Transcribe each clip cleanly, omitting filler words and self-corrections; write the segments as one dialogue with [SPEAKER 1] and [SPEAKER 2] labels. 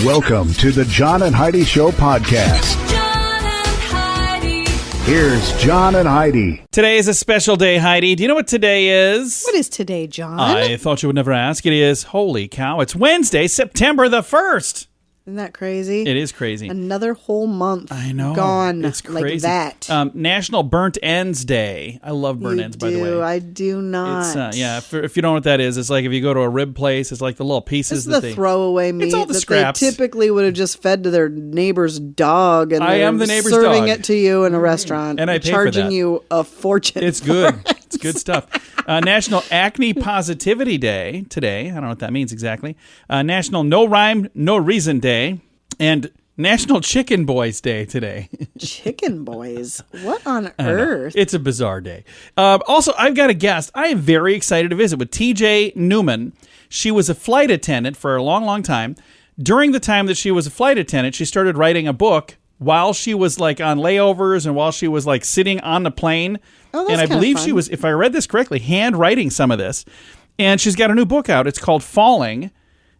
[SPEAKER 1] Welcome to the John and Heidi Show podcast.
[SPEAKER 2] John and Heidi.
[SPEAKER 1] Here's John and Heidi.
[SPEAKER 3] Today is a special day, Heidi. Do you know what today is?
[SPEAKER 4] What is today, John?
[SPEAKER 3] I thought you would never ask. It is, holy cow, it's Wednesday, September the 1st.
[SPEAKER 4] Isn't that crazy?
[SPEAKER 3] It is crazy.
[SPEAKER 4] Another whole month.
[SPEAKER 3] I know.
[SPEAKER 4] Gone.
[SPEAKER 3] It's crazy.
[SPEAKER 4] Like that.
[SPEAKER 3] National Burnt Ends Day. I love burnt ends, by the way.
[SPEAKER 4] I do not.
[SPEAKER 3] It's, if you don't know what that is, it's like if you go to a rib place, it's like the little pieces
[SPEAKER 4] It's the throwaway meat
[SPEAKER 3] It's all the
[SPEAKER 4] that
[SPEAKER 3] scraps.
[SPEAKER 4] they typically would have just fed to their neighbor's dog, and
[SPEAKER 3] I
[SPEAKER 4] they're
[SPEAKER 3] am the neighbor's
[SPEAKER 4] serving
[SPEAKER 3] dog.
[SPEAKER 4] it to you in a restaurant,
[SPEAKER 3] And I pay for
[SPEAKER 4] charging
[SPEAKER 3] that.
[SPEAKER 4] you a fortune.
[SPEAKER 3] It's good. It's good stuff. National Acne Positivity Day today. I don't know what that means exactly. National No Rhyme, No Reason Day. And National Chicken Boys Day today.
[SPEAKER 4] Chicken boys. What on earth?
[SPEAKER 3] It's a bizarre day. Also, I've got a guest. I am very excited to visit with TJ Newman. She was a flight attendant for a long, long time. During the time that she was a flight attendant, she started writing a book while she was like on layovers and while she was like sitting on the plane.
[SPEAKER 4] Oh, that's
[SPEAKER 3] and I
[SPEAKER 4] kinda
[SPEAKER 3] believe
[SPEAKER 4] fun.
[SPEAKER 3] she was, if I read this correctly, hand writing some of this. And she's got a new book out. It's called Falling.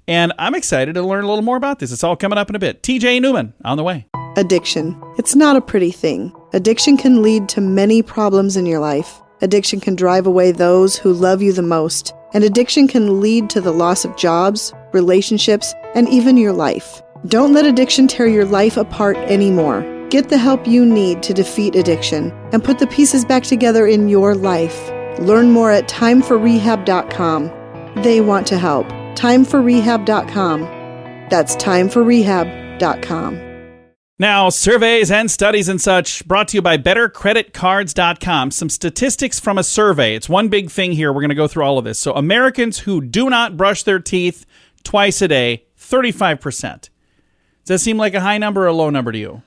[SPEAKER 3] And I'm excited to learn a little more about this. It's all coming up in a bit. TJ Newman on the way.
[SPEAKER 4] Addiction. It's not a pretty thing. Addiction can lead to many problems in your life. Addiction can drive away those who love you the most. And addiction can lead to the loss of jobs, relationships, and even your life. Don't let addiction tear your life apart anymore. Get the help you need to defeat addiction and put the pieces back together in your life. Learn more at timeforrehab.com. They want to help. timeforrehab.com. That's timeforrehab.com.
[SPEAKER 3] Now, surveys and studies and such brought to you by bettercreditcards.com. Some statistics from a survey. It's one big thing here. We're going to go through all of this. So Americans who do not brush their teeth twice a day, 35%. Does that seem like a high number or a low number to you?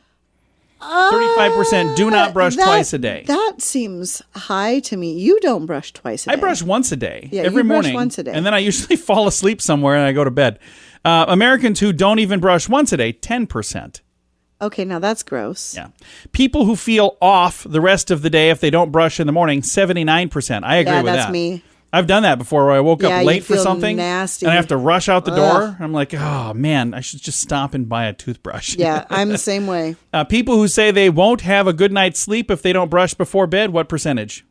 [SPEAKER 3] 35% do not brush twice a day.
[SPEAKER 4] That seems high to me. You don't brush twice a day.
[SPEAKER 3] I brush once a day,
[SPEAKER 4] Yeah,
[SPEAKER 3] every
[SPEAKER 4] you brush
[SPEAKER 3] morning.
[SPEAKER 4] once a day.
[SPEAKER 3] And then I usually fall asleep somewhere and I go to bed. Americans who don't even brush once a day, 10%.
[SPEAKER 4] Okay, now that's gross.
[SPEAKER 3] Yeah. People who feel off the rest of the day if they don't brush in the morning, 79%. I agree with that.
[SPEAKER 4] Yeah, that's me.
[SPEAKER 3] I've done that before where I woke
[SPEAKER 4] Yeah,
[SPEAKER 3] up
[SPEAKER 4] you
[SPEAKER 3] late for
[SPEAKER 4] feel
[SPEAKER 3] something
[SPEAKER 4] nasty.
[SPEAKER 3] and I have to rush out the door.
[SPEAKER 4] Ugh.
[SPEAKER 3] I'm like, oh, man, I should just stop and buy a toothbrush.
[SPEAKER 4] Yeah, I'm the same way.
[SPEAKER 3] People who say they won't have a good night's sleep if they don't brush before bed, what percentage?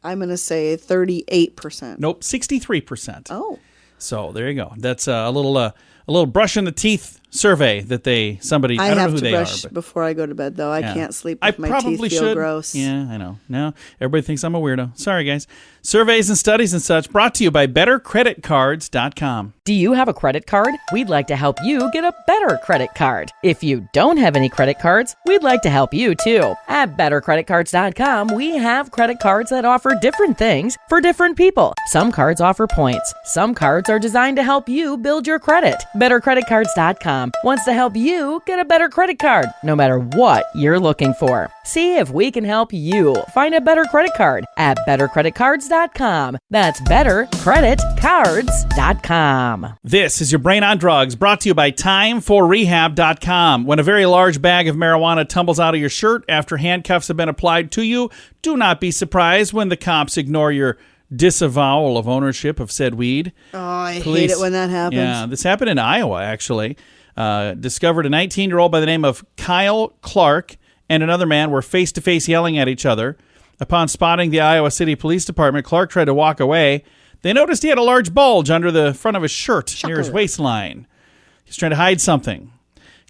[SPEAKER 4] I'm going to say 38%.
[SPEAKER 3] Nope, 63%.
[SPEAKER 4] Oh.
[SPEAKER 3] So there you go. That's a little brush in the teeth survey that somebody, I don't know
[SPEAKER 4] have
[SPEAKER 3] who
[SPEAKER 4] to
[SPEAKER 3] they
[SPEAKER 4] brush
[SPEAKER 3] are. But
[SPEAKER 4] before I go to bed, though. I can't sleep
[SPEAKER 3] I
[SPEAKER 4] if my
[SPEAKER 3] probably
[SPEAKER 4] teeth feel
[SPEAKER 3] should.
[SPEAKER 4] gross.
[SPEAKER 3] Yeah, I know. No, everybody thinks I'm a weirdo. Sorry, guys. Surveys and studies and such brought to you by bettercreditcards.com.
[SPEAKER 5] Do you have a credit card? We'd like to help you get a better credit card. If you don't have any credit cards, we'd like to help you too. At bettercreditcards.com, we have credit cards that offer different things for different people. Some cards offer points. Some cards are designed to help you build your credit. Bettercreditcards.com wants to help you get a better credit card, no matter what you're looking for. See if we can help you find a better credit card at bettercreditcards.com. That's bettercreditcards.com.
[SPEAKER 3] This is your Brain on Drugs brought to you by timeforrehab.com. When a very large bag of marijuana tumbles out of your shirt after handcuffs have been applied to you, do not be surprised when the cops ignore your disavowal of ownership of said weed.
[SPEAKER 4] Oh, I hate it when that happens.
[SPEAKER 3] Yeah, this happened in Iowa, actually. Discovered a 19-year-old by the name of Kyle Clark and another man were face-to-face yelling at each other. Upon spotting the Iowa City Police Department, Clark tried to walk away. They noticed he had a large bulge under the front of his shirt near his waistline. He's trying to hide something.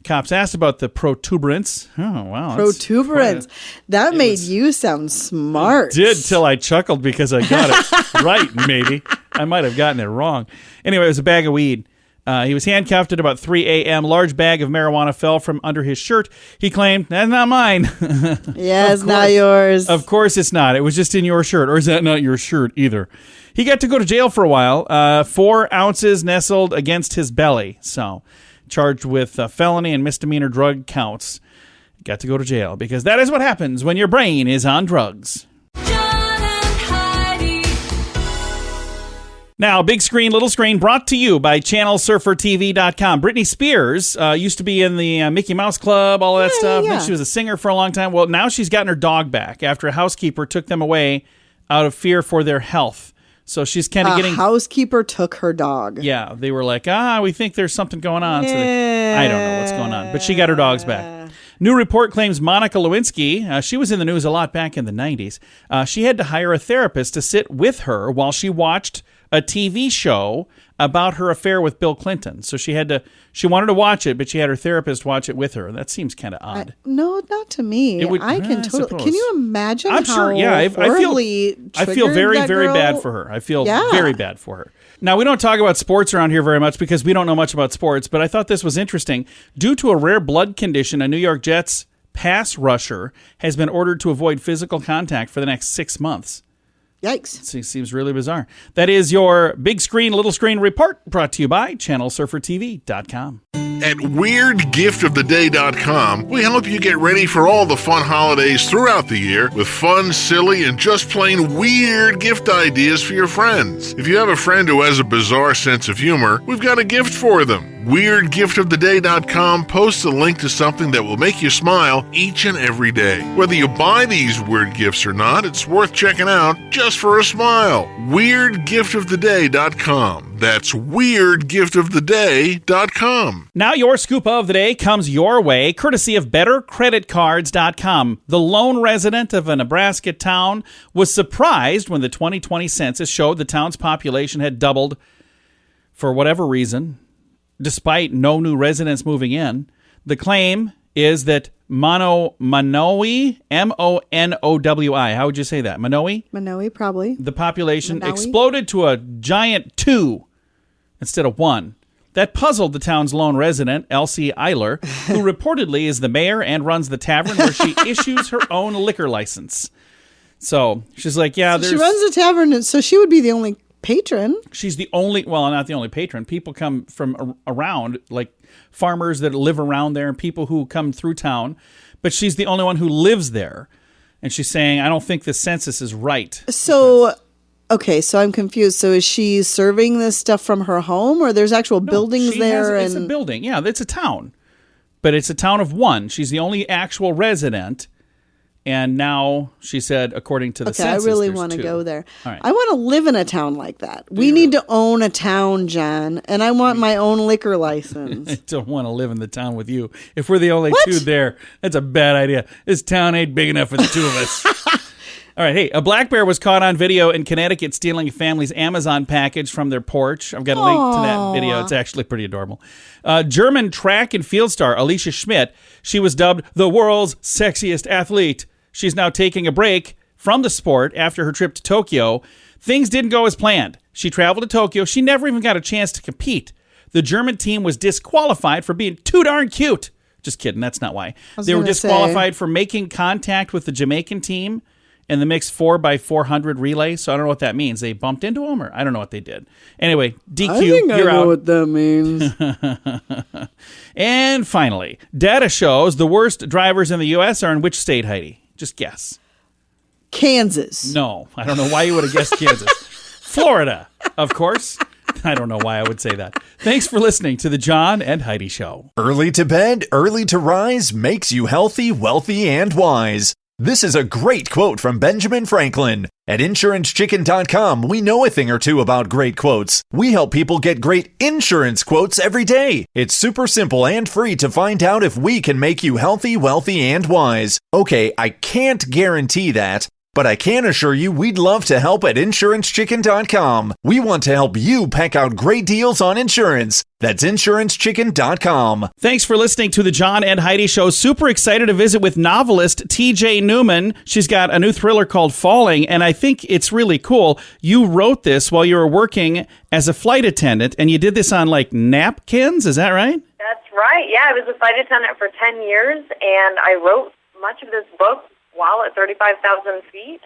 [SPEAKER 3] Cops asked about the protuberance. Oh, wow.
[SPEAKER 4] Protuberance. That made you sound smart.
[SPEAKER 3] Did till I chuckled because I got it right, maybe. I might have gotten it wrong. Anyway, it was a bag of weed. He was handcuffed at about 3 a.m. Large bag of marijuana fell from under his shirt. He claimed, that's not mine.
[SPEAKER 4] Yeah, it's not yours.
[SPEAKER 3] Of course it's not. It was just in your shirt. Or is that not your shirt either? He got to go to jail for a while. 4 ounces nestled against his belly. So charged with felony and misdemeanor drug counts. Got to go to jail because that is what happens when your brain is on drugs. Now, big screen, little screen, brought to you by channelsurfertv.com. Britney Spears used to be in the Mickey Mouse Club, all of that stuff.
[SPEAKER 4] Yeah.
[SPEAKER 3] Then she was a singer for a long time. Well, now she's gotten her dog back after a housekeeper took them away out of fear for their health. So she's kind of getting...
[SPEAKER 4] housekeeper took her dog.
[SPEAKER 3] Yeah, they were like, we think there's something going on. So I don't know what's going on. But she got her dogs back. New report claims Monica Lewinsky, she was in the news a lot back in the 90s. She had to hire a therapist to sit with her while she watched a TV show about her affair with Bill Clinton. So she wanted to watch it, but she had her therapist watch it with her. That seems kind of odd.
[SPEAKER 4] No, not to me. I can totally.
[SPEAKER 3] suppose.
[SPEAKER 4] Can you imagine?
[SPEAKER 3] I'm sure. Yeah, I feel very, very bad for her. I feel very bad for her. Now, we don't talk about sports around here very much because we don't know much about sports, but I thought this was interesting. Due to a rare blood condition, a New York Jets pass rusher has been ordered to avoid physical contact for the next 6 months.
[SPEAKER 4] Yikes.
[SPEAKER 3] It seems really bizarre. That is your big screen, little screen report brought to you by ChannelSurferTV.com.
[SPEAKER 6] At WeirdGiftOfTheDay.com, we help you get ready for all the fun holidays throughout the year with fun, silly, and just plain weird gift ideas for your friends. If you have a friend who has a bizarre sense of humor, we've got a gift for them. WeirdGiftOfTheDay.com posts a link to something that will make you smile each and every day. Whether you buy these weird gifts or not, it's worth checking out just for a smile. WeirdGiftOfTheDay.com. That's WeirdGiftOfTheDay.com.
[SPEAKER 3] Now your scoop of the day comes your way, courtesy of BetterCreditCards.com. The lone resident of a Nebraska town was surprised when the 2020 census showed the town's population had doubled for whatever reason, despite no new residents moving in. The claim is that Manowi, M-O-N-O-W-I. How would you say that? Manowi,
[SPEAKER 4] probably.
[SPEAKER 3] The population exploded to a giant 2 instead of 1. That puzzled the town's lone resident, Elsie Eiler, who reportedly is the mayor and runs the tavern where she issues her own liquor license. So she's like, she
[SPEAKER 4] runs the tavern, so she would be the only patron.
[SPEAKER 3] She's the only, well, not the only patron. People come from around, like farmers that live around there and people who come through town. But she's the only one who lives there. And she's saying, I don't think the census is right.
[SPEAKER 4] So... Okay, so I'm confused. So is she serving this stuff from her home, or there's actual buildings there?
[SPEAKER 3] It's a building. Yeah, it's a town. But it's a town of 1. She's the only actual resident. And now, she said, according to the census,
[SPEAKER 4] I really want to go there.
[SPEAKER 3] All right.
[SPEAKER 4] I want to live in a town like that. We need to own a town, John. And I want my own liquor license.
[SPEAKER 3] I don't want to live in the town with you. If we're the only two there, that's a bad idea. This town ain't big enough for the two of us. All right, hey, a black bear was caught on video in Connecticut stealing a family's Amazon package from their porch. I've got a link to that video. It's actually pretty adorable. German track and field star Alicia Schmidt, she was dubbed the world's sexiest athlete. She's now taking a break from the sport after her trip to Tokyo. Things didn't go as planned. She traveled to Tokyo. She never even got a chance to compete. The German team was disqualified for being too darn cute. Just kidding, that's not why. They were disqualified for making contact with the Jamaican team in the mixed 4x400 relay. So I don't know what that means. They bumped into him, or I don't know what they did. Anyway, DQ,
[SPEAKER 4] I think
[SPEAKER 3] you're
[SPEAKER 4] I know
[SPEAKER 3] out.
[SPEAKER 4] what that means.
[SPEAKER 3] And finally, data shows the worst drivers in the U.S. are in which state, Heidi? Just guess.
[SPEAKER 4] Kansas.
[SPEAKER 3] No, I don't know why you would have guessed Kansas. Florida, of course. I don't know why I would say that. Thanks for listening to the John and Heidi Show.
[SPEAKER 7] Early to bed, early to rise makes you healthy, wealthy, and wise. This is a great quote from Benjamin Franklin. At InsuranceChicken.com, we know a thing or two about great quotes. We help people get great insurance quotes every day. It's super simple and free to find out if we can make you healthy, wealthy, and wise. Okay, I can't guarantee that, but I can assure you we'd love to help at InsuranceChicken.com. We want to help you pack out great deals on insurance. That's InsuranceChicken.com.
[SPEAKER 3] Thanks for listening to the John and Heidi Show. Super excited to visit with novelist TJ Newman. She's got a new thriller called Falling, and I think it's really cool. You wrote this while you were working as a flight attendant, and you did this on, like, napkins? Is that right?
[SPEAKER 8] That's right. Yeah, I was a flight attendant for 10 years, and I wrote much of this book while at 35,000 feet,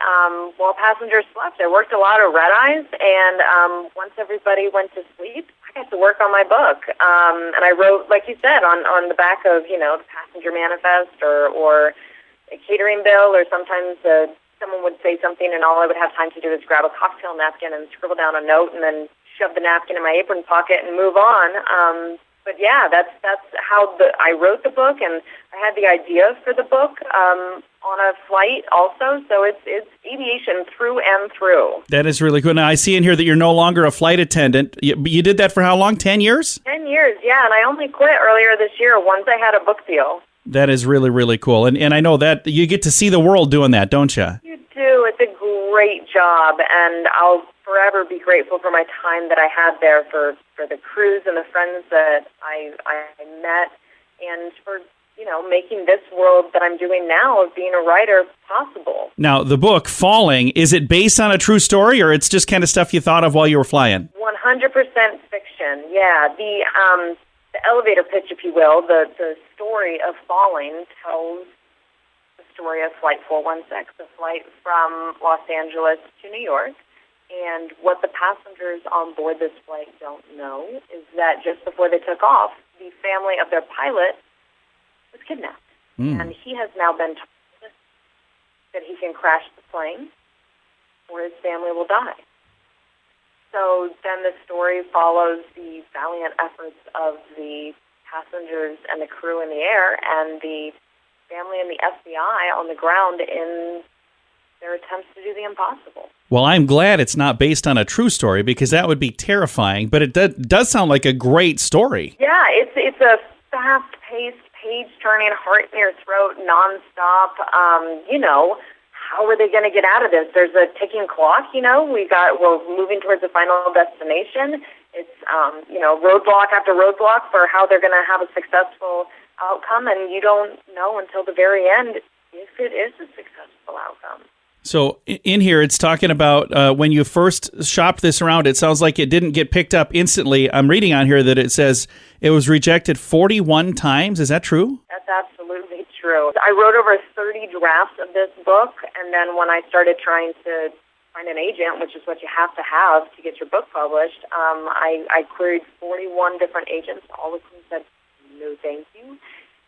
[SPEAKER 8] while passengers slept. I worked a lot of red-eyes, and once everybody went to sleep, I got to work on my book. And I wrote, like you said, on the back of, the passenger manifest or a catering bill, or sometimes someone would say something, and all I would have time to do is grab a cocktail napkin and scribble down a note and then shove the napkin in my apron pocket and move on. But yeah, that's how I wrote the book, and I had the idea for the book on a flight also, so it's aviation through and through.
[SPEAKER 3] That is really cool. Now, I see in here that you're no longer a flight attendant. You did that for how long? 10 years?
[SPEAKER 8] 10 years, yeah, and I only quit earlier this year once I had a book deal.
[SPEAKER 3] That is really, really cool. And I know that you get to see the world doing that, don't you?
[SPEAKER 8] You do. It's a great job, and I'll forever be grateful for my time that I had there, for the cruise and the friends that I met, and for making this world that I'm doing now of being a writer possible.
[SPEAKER 3] Now, the book, Falling, is it based on a true story, or it's just kind of stuff you thought of while you were flying?
[SPEAKER 8] 100% fiction, yeah. The elevator pitch, if you will, the story of Falling tells the story of Flight 416, the flight from Los Angeles to New York. And what the passengers on board this flight don't know is that just before they took off, the family of their pilot was kidnapped. And he has now been told that he can crash the plane or his family will die. So then the story follows the valiant efforts of the passengers and the crew in the air and the family and the FBI on the ground in their attempts to do the impossible.
[SPEAKER 3] Well, I'm glad it's not based on a true story, because that would be terrifying, but it does sound like a great story.
[SPEAKER 8] Yeah, it's a fast-paced, page-turning, heart-in-your-throat, nonstop, how are they going to get out of this? There's a ticking clock, we're moving towards a final destination. It's, roadblock after roadblock for how they're going to have a successful outcome, and you don't know until the very end if it is a successful outcome.
[SPEAKER 3] So in here, it's talking about when you first shopped this around, it sounds like it didn't get picked up instantly. I'm reading on here that it says it was rejected 41 times. Is that true?
[SPEAKER 8] That's absolutely true. I wrote over 30 drafts of this book, and then when I started trying to find an agent, which is what you have to get your book published, I queried 41 different agents, all of whom said, no thank you.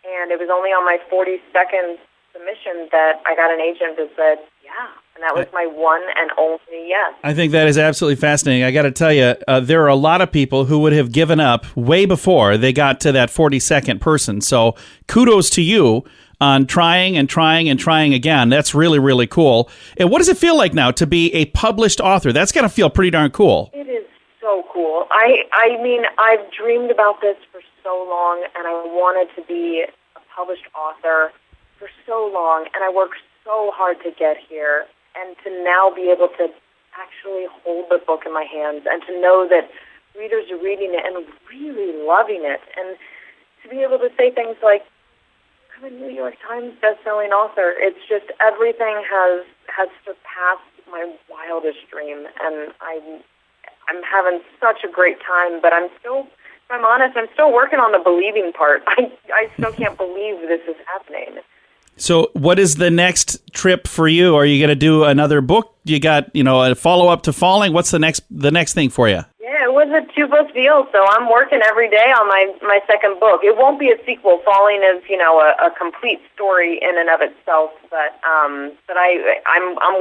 [SPEAKER 8] And it was only on my 42nd submission that I got an agent that said, yeah, and that was my one and only yes.
[SPEAKER 3] I think that is absolutely fascinating. I got to tell you, there are a lot of people who would have given up way before they got to that 42nd person. So kudos to you on trying and trying and trying again. That's really, really cool. And what does it feel like now to be a published author? That's got to feel pretty darn cool.
[SPEAKER 8] It is so cool. I mean, I've dreamed about this for so long, and I wanted to be a published author for so long, and I worked so hard to get here, and to now be able to actually hold the book in my hands and to know that readers are reading it and really loving it, and to be able to say things like, I'm a New York Times best-selling author. It's just everything has surpassed my wildest dream, and I'm having such a great time, but I'm still, if I'm honest, I'm still working on the believing part. I still can't believe this is happening.
[SPEAKER 3] So what is the next trip for you? Are you going to do another book? You got, a follow-up to Falling? What's the next thing for you?
[SPEAKER 8] Yeah, it was a 2-book deal, so I'm working every day on my second book. It won't be a sequel. Falling is, a complete story in and of itself, but I'm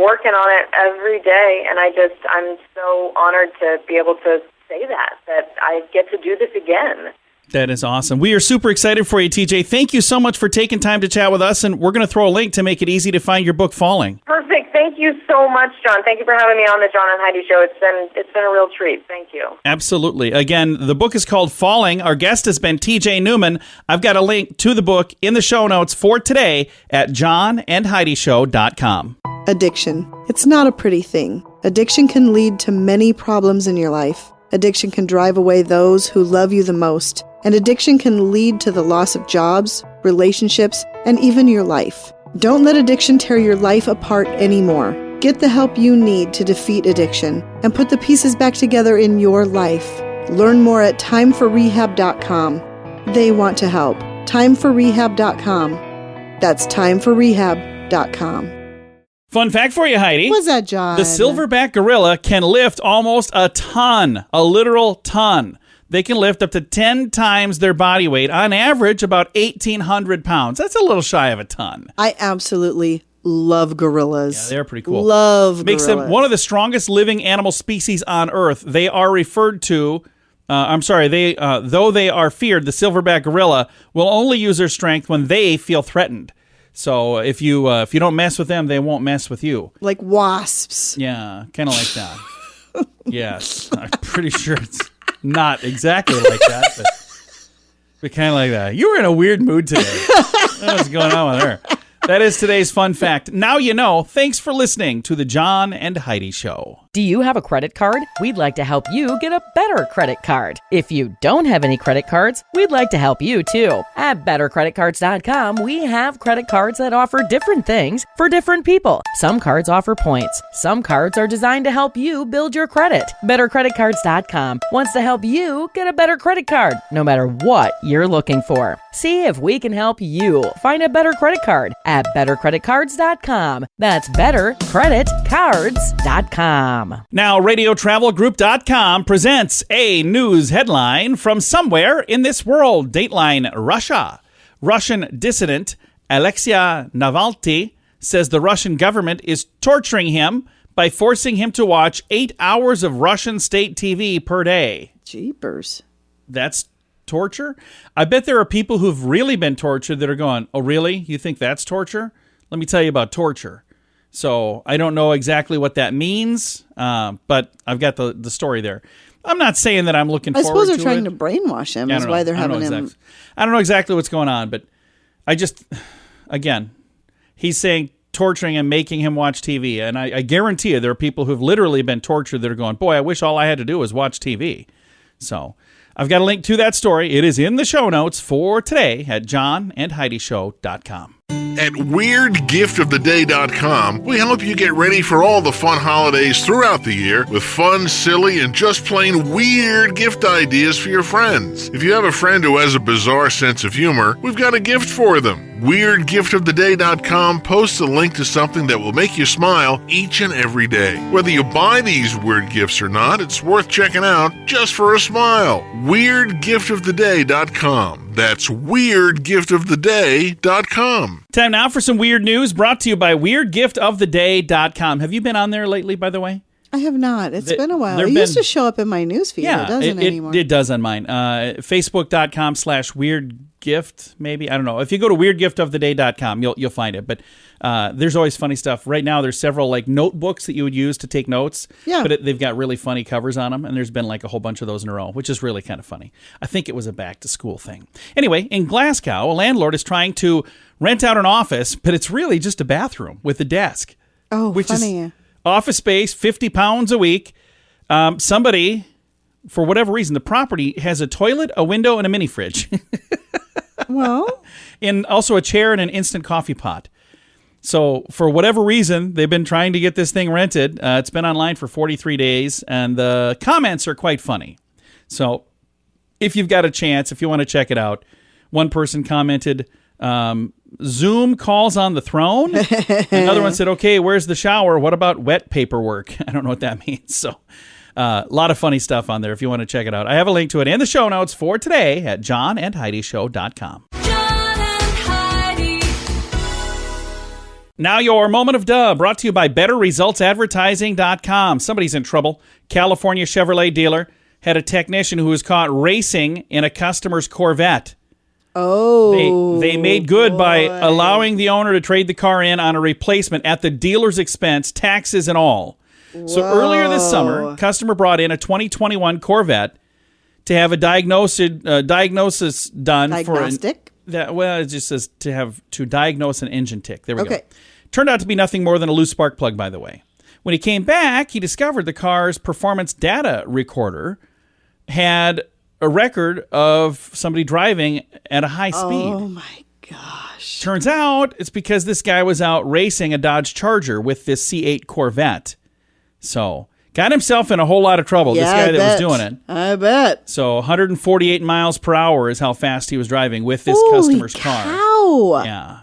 [SPEAKER 8] working on it every day, and I'm so honored to be able to say that I get to do this again.
[SPEAKER 3] That is awesome. We are super excited for you, TJ. Thank you so much for taking time to chat with us, and we're going to throw a link to make it easy to find your book, Falling.
[SPEAKER 8] Perfect. Thank you so much, John. Thank you for having me on the John and Heidi Show. It's been a real treat. Thank you.
[SPEAKER 3] Absolutely. Again, the book is called Falling. Our guest has been TJ Newman. I've got a link to the book in the show notes for today at johnandheidishow.com.
[SPEAKER 4] Addiction. It's not a pretty thing. Addiction can lead to many problems in your life. Addiction can drive away those who love you the most. And addiction can lead to the loss of jobs, relationships, and even your life. Don't let addiction tear your life apart anymore. Get the help you need to defeat addiction and put the pieces back together in your life. Learn more at timeforrehab.com. They want to help. Timeforrehab.com. That's timeforrehab.com.
[SPEAKER 3] Fun fact for you, Heidi.
[SPEAKER 4] What's that, John?
[SPEAKER 3] The silverback gorilla can lift almost a ton, a literal ton. They can lift up to 10 times their body weight, on average about 1,800 pounds. That's a little shy of a ton.
[SPEAKER 4] I absolutely love gorillas.
[SPEAKER 3] Yeah, they're pretty cool.
[SPEAKER 4] Love gorillas.
[SPEAKER 3] Makes them one of the strongest living animal species on Earth. They are referred to, though they are feared, the silverback gorilla will only use their strength when they feel threatened. So if you don't mess with them, they won't mess with you.
[SPEAKER 4] Like wasps.
[SPEAKER 3] Yeah, kind of like that. Yes, I'm pretty sure it's not exactly like that, but kind of like that. You were in a weird mood today. What's going on with her? That is today's fun fact. Now you know. Thanks for listening to the John and Heidi Show.
[SPEAKER 5] Do you have a credit card? We'd like to help you get a better credit card. If you don't have any credit cards, we'd like to help you too. At bettercreditcards.com, we have credit cards that offer different things for different people. Some cards offer points. Some cards are designed to help you build your credit. Bettercreditcards.com wants to help you get a better credit card, no matter what you're looking for. See if we can help you find a better credit card at bettercreditcards.com. That's bettercreditcards.com.
[SPEAKER 3] Now, RadioTravelGroup.com presents a news headline from somewhere in this world. Dateline Russia. Russian dissident Alexei Navalny says the Russian government is torturing him by forcing him to watch 8 hours of Russian state TV per day.
[SPEAKER 4] Jeepers.
[SPEAKER 3] That's torture? I bet there are people who've really been tortured that are going, oh, really? You think that's torture? Let me tell you about torture. So I don't know exactly what that means, but I've got the story there. I'm not saying that I'm looking forward to it.
[SPEAKER 4] I suppose they're trying to brainwash him. That's why they're having him.
[SPEAKER 3] I don't know exactly what's going on, but I just, again, he's saying torturing him, making him watch TV. And I guarantee you there are people who've literally been tortured that are going, boy, I wish all I had to do was watch TV. So I've got a link to that story. It is in the show notes for today at johnandheidishow.com.
[SPEAKER 6] At WeirdGiftOfTheDay.com, we help you get ready for all the fun holidays throughout the year with fun, silly, and just plain weird gift ideas for your friends. If you have a friend who has a bizarre sense of humor, we've got a gift for them. WeirdGiftOfTheDay.com posts a link to something that will make you smile each and every day. Whether you buy these weird gifts or not, it's worth checking out just for a smile. WeirdGiftOfTheDay.com. That's WeirdGiftOfTheDay.com.
[SPEAKER 3] Time now for some weird news brought to you by WeirdGiftOfTheDay.com. Have you been on there lately, by the way?
[SPEAKER 4] I have not. It's been a while. It used to show up in my newsfeed.
[SPEAKER 3] Yeah,
[SPEAKER 4] it doesn't anymore.
[SPEAKER 3] It does on mine. Facebook.com/weirdgift, maybe. I don't know. If you go to WeirdGiftOfTheDay.com, you'll find it. But there's always funny stuff. Right now, there's several like notebooks that you would use to take notes.
[SPEAKER 4] Yeah.
[SPEAKER 3] But they've got really funny covers on them, and there's been like a whole bunch of those in a row, which is really kind of funny. I think it was a back-to-school thing. Anyway, in Glasgow, a landlord is trying to rent out an office, but it's really just a bathroom with a desk.
[SPEAKER 4] Oh,
[SPEAKER 3] which
[SPEAKER 4] funny.
[SPEAKER 3] Is office space, £50 a week. Somebody, for whatever reason, the property has a toilet, a window, and a mini fridge.
[SPEAKER 4] Well,
[SPEAKER 3] and also a chair and an instant coffee pot. So for whatever reason, they've been trying to get this thing rented. It's been online for 43 days, and the comments are quite funny. So if you've got a chance, if you want to check it out, one person commented, Zoom calls on the throne. Another one said, okay, where's the shower? What about wet paperwork? I don't know what that means. So a lot of funny stuff on there if you want to check it out. I have a link to it in the show notes for today at johnandheidishow.com.
[SPEAKER 2] John and Heidi.
[SPEAKER 3] Now your moment of duh, brought to you by BetterResultsAdvertising.com. Somebody's in trouble. California Chevrolet dealer had a technician who was caught racing in a customer's Corvette.
[SPEAKER 4] Oh,
[SPEAKER 3] they made good by allowing the owner to trade the car in on a replacement at the dealer's expense, taxes and all. Whoa. So earlier this summer, customer brought in a 2021 Corvette to have a diagnosis done.
[SPEAKER 4] Diagnostic?
[SPEAKER 3] It just says to diagnose an engine tick. There we go. Turned out to be nothing more than a loose spark plug, by the way. When he came back, he discovered the car's performance data recorder had a record of somebody driving at a high speed.
[SPEAKER 4] Oh my gosh.
[SPEAKER 3] Turns out it's because this guy was out racing a Dodge Charger with this C8 Corvette. So got himself in a whole lot of trouble, this guy that was doing it.
[SPEAKER 4] I bet.
[SPEAKER 3] So 148 miles per hour is how fast he was driving with this customer's car. Yeah.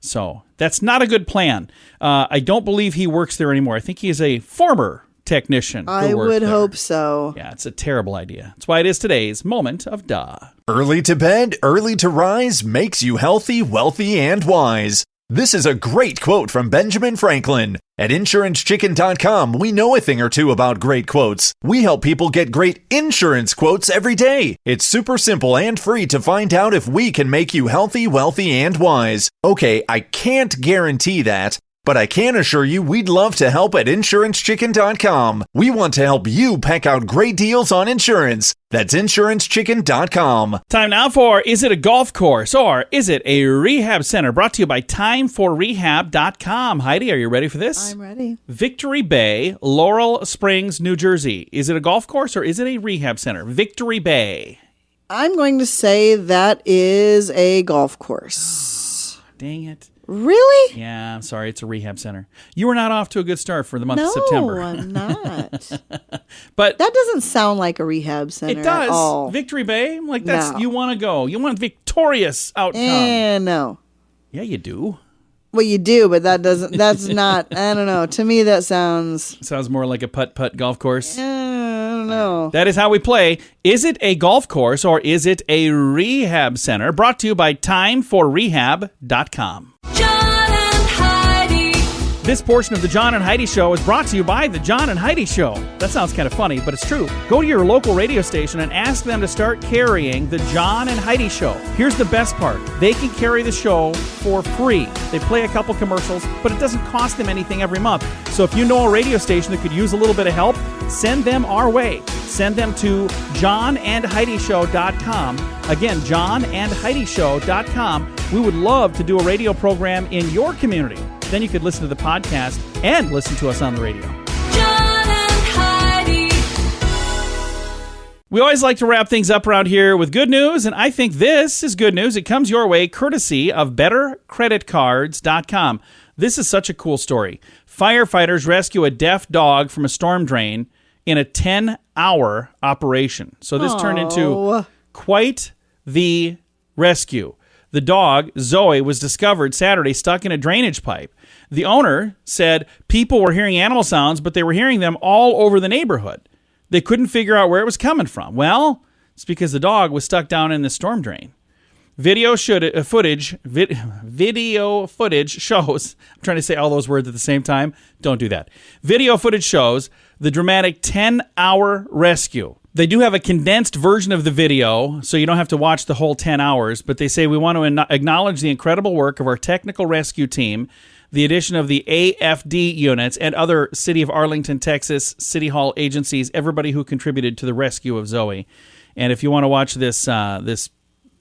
[SPEAKER 3] So that's not a good plan. I don't believe he works there anymore. I think he is a former technician.
[SPEAKER 4] I would hope so.
[SPEAKER 3] Yeah, it's a terrible idea. That's why it is today's moment of duh.
[SPEAKER 7] Early to bed, early to rise makes you healthy, wealthy, and wise. This is a great quote from Benjamin Franklin. At InsuranceChicken.com, we know a thing or two about great quotes. We help people get great insurance quotes every day. It's super simple and free to find out if we can make you healthy, wealthy, and wise. Okay, I can't guarantee that, but I can assure you we'd love to help at InsuranceChicken.com. We want to help you peck out great deals on insurance. That's InsuranceChicken.com.
[SPEAKER 3] Time now for Is It a Golf Course or Is It a Rehab Center? Brought to you by TimeForRehab.com. Heidi, are you ready for this?
[SPEAKER 4] I'm ready.
[SPEAKER 3] Victory Bay, Laurel Springs, New Jersey. Is it a golf course or is it a rehab center? Victory Bay.
[SPEAKER 4] I'm going to say that is a golf course.
[SPEAKER 3] Dang it.
[SPEAKER 4] Really?
[SPEAKER 3] Yeah, I'm sorry. It's a rehab center. You were not off to a good start for the month
[SPEAKER 4] No,
[SPEAKER 3] of September.
[SPEAKER 4] I'm not.
[SPEAKER 3] But
[SPEAKER 4] That doesn't sound like a rehab center
[SPEAKER 3] it does.
[SPEAKER 4] at all.
[SPEAKER 3] Victory Bay, like that's
[SPEAKER 4] No.
[SPEAKER 3] you want to go. You want a victorious outcome.
[SPEAKER 4] No.
[SPEAKER 3] Yeah, you do.
[SPEAKER 4] Well, you do, but that's not, I don't know. To me, that sounds,
[SPEAKER 3] Sounds more like a putt-putt golf course.
[SPEAKER 4] I don't know.
[SPEAKER 3] That is how we play. Is it a golf course or is it a rehab center? Brought to you by TimeForRehab.com.
[SPEAKER 2] John and Heidi.
[SPEAKER 3] This portion of the John and Heidi Show is brought to you by the John and Heidi Show. That sounds kind of funny, but it's true. Go to your local radio station and ask them to start carrying the John and Heidi Show. Here's the best part. They can carry the show for free. They play a couple commercials, but it doesn't cost them anything every month. So if you know a radio station that could use a little bit of help, send them our way. Send them to johnandheidishow.com. Again, johnandheidishow.com. We would love to do a radio program in your community. Then you could listen to the podcast and listen to us on the radio.
[SPEAKER 2] John and Heidi.
[SPEAKER 3] We always like to wrap things up around here with good news, and I think this is good news. It comes your way courtesy of BetterCreditCards.com. This is such a cool story. Firefighters rescue a deaf dog from a storm drain in a 10-hour operation. So this turned into quite the rescue. The dog, Zoe, was discovered Saturday stuck in a drainage pipe. The owner said people were hearing animal sounds, but they were hearing them all over the neighborhood. They couldn't figure out where it was coming from. Well, it's because the dog was stuck down in the storm drain. Video footage shows, I'm trying to say all those words at the same time. Don't do that. Video footage shows the dramatic 10-hour rescue. They do have a condensed version of the video, so you don't have to watch the whole 10 hours, but they say we want to acknowledge the incredible work of our technical rescue team, the addition of the AFD units, and other City of Arlington, Texas, City Hall agencies, everybody who contributed to the rescue of Zoe. And if you want to watch this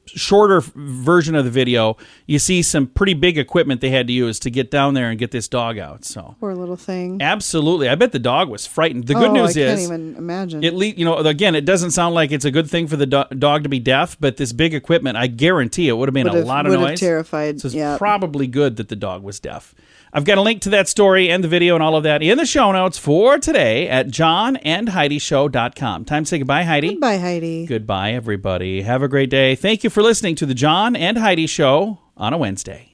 [SPEAKER 3] shorter version of the video, you see some pretty big equipment they had to use to get down there and get this dog out. So
[SPEAKER 4] Poor little thing.
[SPEAKER 3] absolutely, I bet the dog was frightened. The good news
[SPEAKER 4] I
[SPEAKER 3] is,
[SPEAKER 4] can't even imagine.
[SPEAKER 3] again, it doesn't sound like it's a good thing for the dog to be deaf, but this big equipment, I guarantee it would have made a lot of
[SPEAKER 4] would have
[SPEAKER 3] noise.
[SPEAKER 4] terrified.
[SPEAKER 3] So it's
[SPEAKER 4] Yeah.
[SPEAKER 3] probably good that the dog was deaf. I've got a link to that story and the video and all of that in the show notes for today at johnandheidishow.com. Time to say goodbye, Heidi.
[SPEAKER 4] Goodbye, Heidi.
[SPEAKER 3] Goodbye, everybody. Have a great day. Thank you for listening to the John and Heidi Show on a Wednesday.